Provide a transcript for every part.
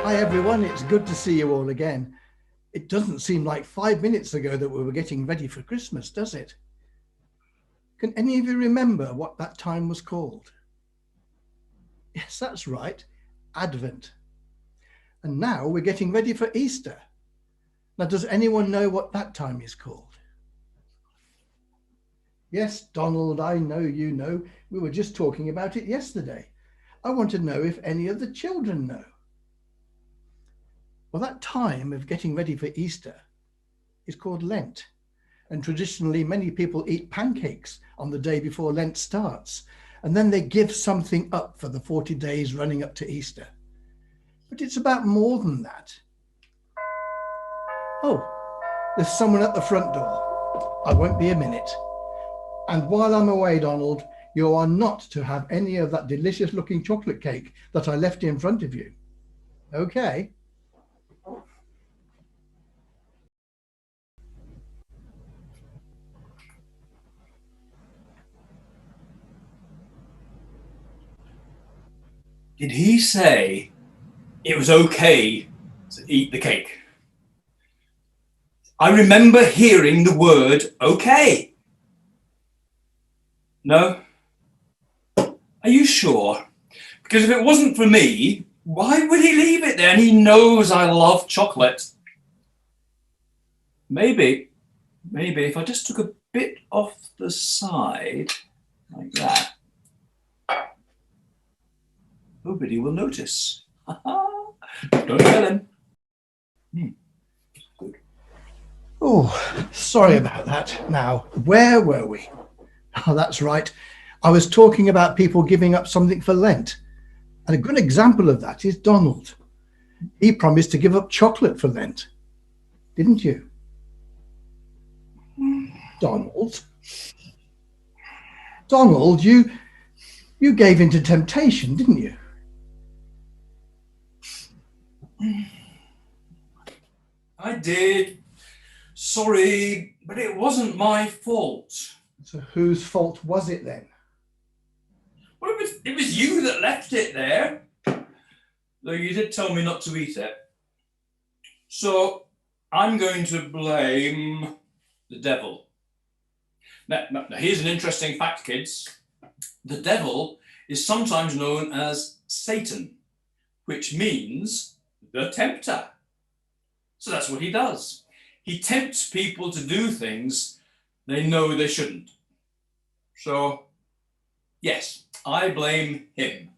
Hi everyone, it's good to see you all again. It doesn't seem like 5 minutes ago that we were getting ready for Christmas, does it? Can any of you remember what that time was called? Yes, that's right, Advent. And now we're getting ready for Easter. Now, does anyone know what that time is called? Yes, Donald, I know you know. We were just talking about it yesterday. I want to know if any of the children know. Well, that time of getting ready for Easter is called Lent. And traditionally, many people eat pancakes on the day before Lent starts. And then they give something up for the 40 days running up to Easter. But it's about more than that. Oh, there's someone at the front door. I won't be a minute. And while I'm away, Donald, you are not to have any of that delicious looking chocolate cake that I left in front of you. Okay? Did he say it was okay to eat the cake? I remember hearing the word okay. No? Are you sure? Because if it wasn't for me, why would he leave it there? And he knows I love chocolate. Maybe if I just took a bit off the side, like that, nobody will notice. Don't tell him. Good. Oh, sorry about that. Now, where were we? Oh, that's right. I was talking about people giving up something for Lent. And a good example of that is Donald. He promised to give up chocolate for Lent, didn't you? Donald? Donald, you gave in to temptation, didn't you? I did. Sorry, but it wasn't my fault. So whose fault was it then? Well, it was you that left it there. Though you did tell me not to eat it. So I'm going to blame the devil. Now, here's an interesting fact, kids. The devil is sometimes known as Satan, which means the tempter. So that's what he does. He tempts people to do things they know they shouldn't. So, yes, I blame him.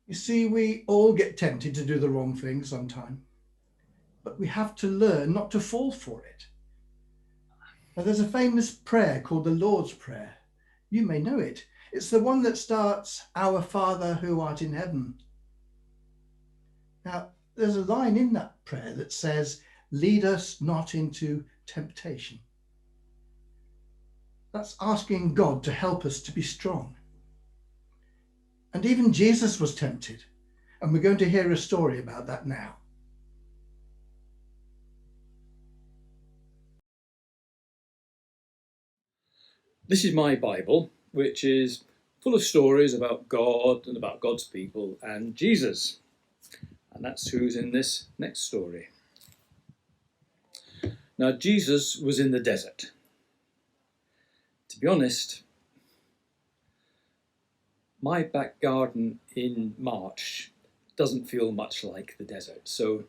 You see, we all get tempted to do the wrong thing sometime, but we have to learn not to fall for it. Now, there's a famous prayer called the Lord's Prayer. You may know it. It's the one that starts, "Our Father who art in heaven." Now, there's a line in that prayer that says, "Lead us not into temptation." That's asking God to help us to be strong. And even Jesus was tempted, and we're going to hear a story about that now. This is my Bible, which is full of stories about God and about God's people and Jesus. And that's who's in this next story. Now, Jesus was in the desert. To be honest, my back garden in March doesn't feel much like the desert. So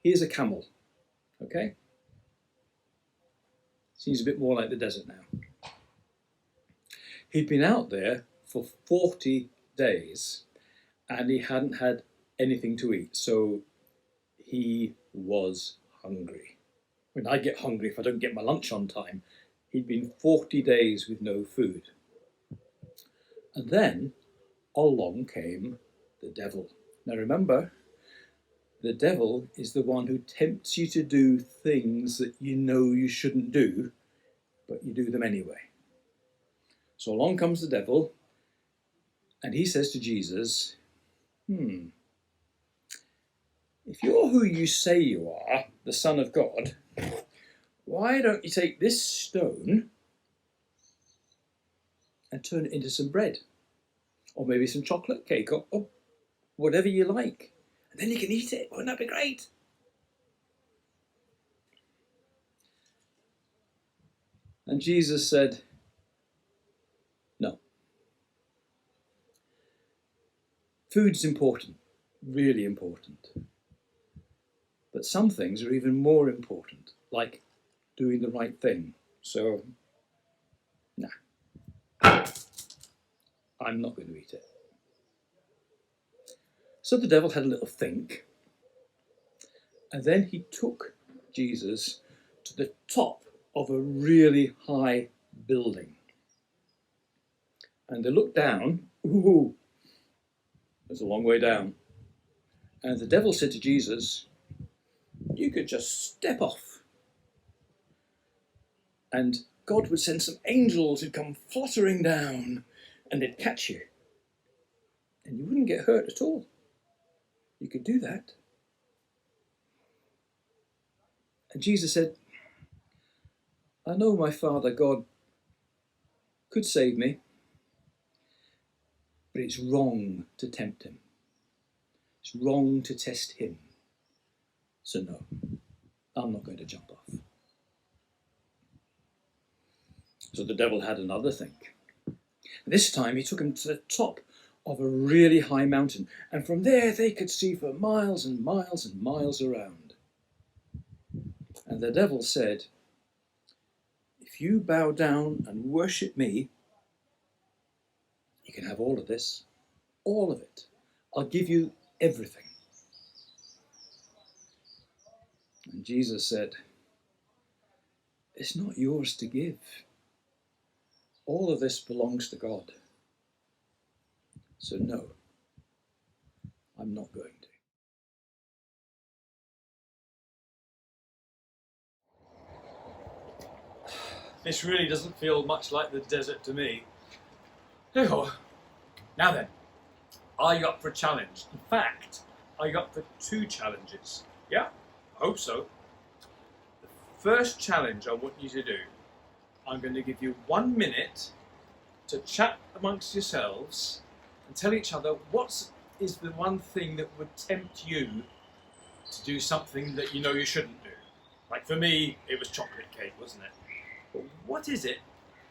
here's a camel, okay? Seems a bit more like the desert now. He'd been out there for 40 days and he hadn't had anything to eat. So he was hungry. I mean, I get hungry if I don't get my lunch on time. He'd been 40 days with no food. And then along came the devil. Now remember, the devil is the one who tempts you to do things that you know you shouldn't do, but you do them anyway. So along comes the devil, and he says to Jesus, if you're who you say you are, the Son of God, why don't you take this stone and turn it into some bread? Or maybe some chocolate cake, or whatever you like, and then you can eat it. Wouldn't that be great? And Jesus said, no. Food's important, really important. But some things are even more important, like doing the right thing. So, nah, I'm not going to eat it. So the devil had a little think, and then he took Jesus to the top of a really high building. And they looked down. Ooh, there's a long way down. And the devil said to Jesus, you could just step off, and God would send some angels who'd come fluttering down, and they'd catch you. And you wouldn't get hurt at all. You could do that. And Jesus said, I know my Father God could save me, but it's wrong to tempt him. It's wrong to test him. So no, I'm not going to jump off. So the devil had another think. This time he took him to the top of a really high mountain, and from there they could see for miles and miles and miles around. And the devil said, if you bow down and worship me, you can have all of this, all of it. I'll give you everything. And Jesus said, it's not yours to give. All of this belongs to God. So no, I'm not going to. This really doesn't feel much like the desert to me. Oh, now then, are you up for a challenge? In fact, are you up for 2 challenges? Yeah, I hope so. The first challenge I want you to do, I'm going to give you 1 minute to chat amongst yourselves and tell each other what is the one thing that would tempt you to do something that you know you shouldn't do. Like for me, it was chocolate cake, wasn't it? But what is it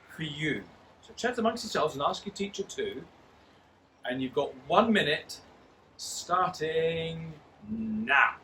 for you? So chat amongst yourselves and ask your teacher too. And you've got 1 minute starting now.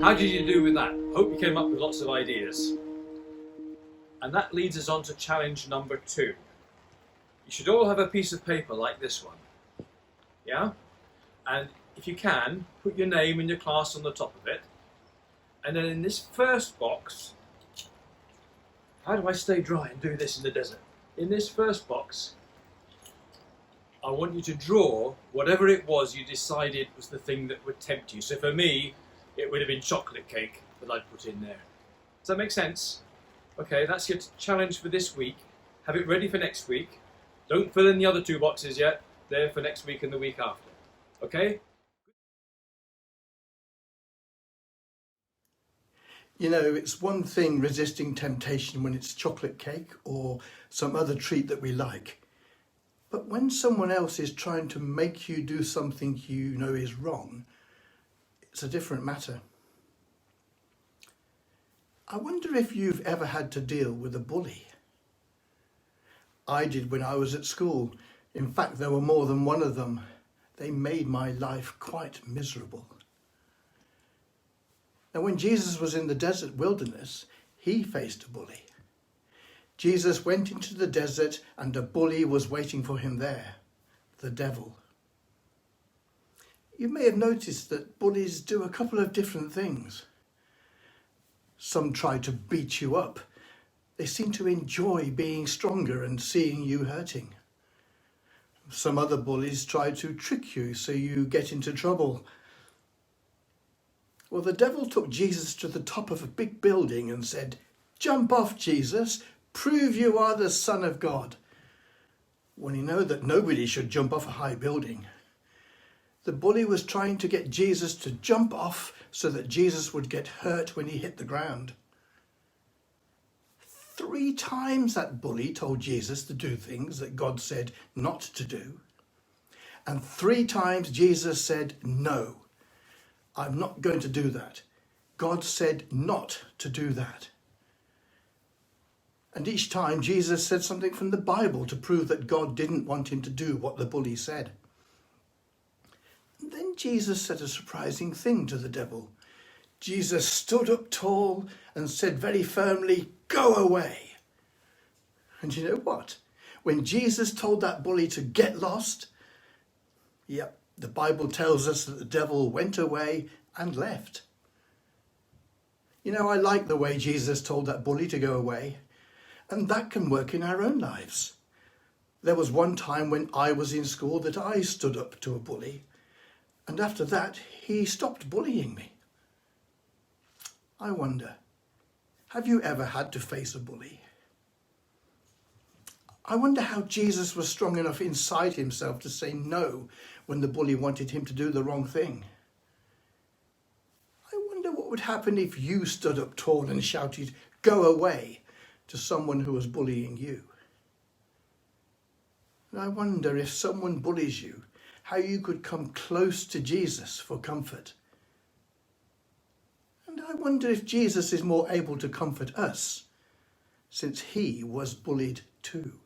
How did you do with that? Hope you came up with lots of ideas. And that leads us on to challenge number 2. You should all have a piece of paper like this one. Yeah? And if you can, put your name and your class on the top of it. And then in this first box, how do I stay dry and do this in the desert? In this first box, I want you to draw whatever it was you decided was the thing that would tempt you. So for me, it would have been chocolate cake that I'd put in there. Does that make sense? Okay, that's your challenge for this week. Have it ready for next week. Don't fill in the other 2 boxes yet. They're for next week and the week after. Okay? You know, it's one thing resisting temptation when it's chocolate cake or some other treat that we like. But when someone else is trying to make you do something you know is wrong, it's a different matter. I wonder if you've ever had to deal with a bully. I did when I was at school. In fact, there were more than one of them. They made my life quite miserable. Now, when Jesus was in the desert wilderness, he faced a bully. Jesus went into the desert and a bully was waiting for him there, the devil. You may have noticed that bullies do a couple of different things. Some try to beat you up. They seem to enjoy being stronger and seeing you hurting. Some other bullies try to trick you so you get into trouble. Well, the devil took Jesus to the top of a big building and said, "Jump off, Jesus, prove you are the Son of God." When he knew that nobody should jump off a high building. The bully was trying to get Jesus to jump off so that Jesus would get hurt when he hit the ground. 3 times that bully told Jesus to do things that God said not to do. And 3 times Jesus said, "No, I'm not going to do that. God said not to do that." And each time Jesus said something from the Bible to prove that God didn't want him to do what the bully said. Then Jesus said a surprising thing to the devil. Jesus stood up tall and said very firmly, "Go away." And you know what? When Jesus told that bully to get lost, the Bible tells us that the devil went away and left. You know, I like the way Jesus told that bully to go away, and that can work in our own lives. There was one time when I was in school that I stood up to a bully, and after that, he stopped bullying me. I wonder, have you ever had to face a bully? I wonder how Jesus was strong enough inside himself to say no when the bully wanted him to do the wrong thing. I wonder what would happen if you stood up tall and shouted, "Go away," to someone who was bullying you. And I wonder if someone bullies you, how you could come close to Jesus for comfort. And I wonder if Jesus is more able to comfort us, since he was bullied too.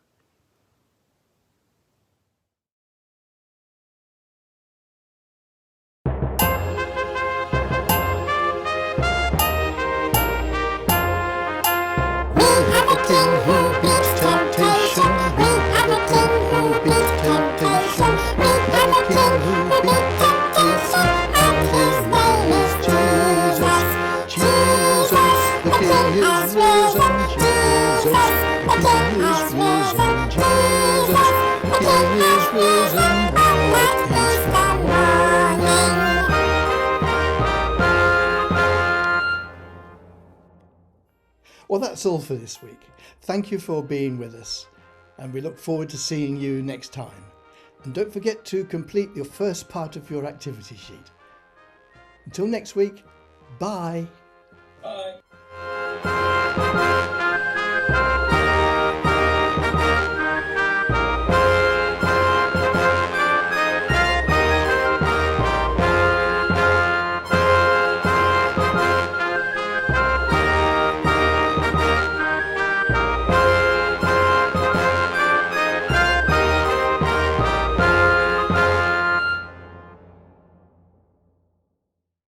Well, that's all for this week. Thank you for being with us, and we look forward to seeing you next time. And don't forget to complete your first part of your activity sheet. Until next week, bye. Bye.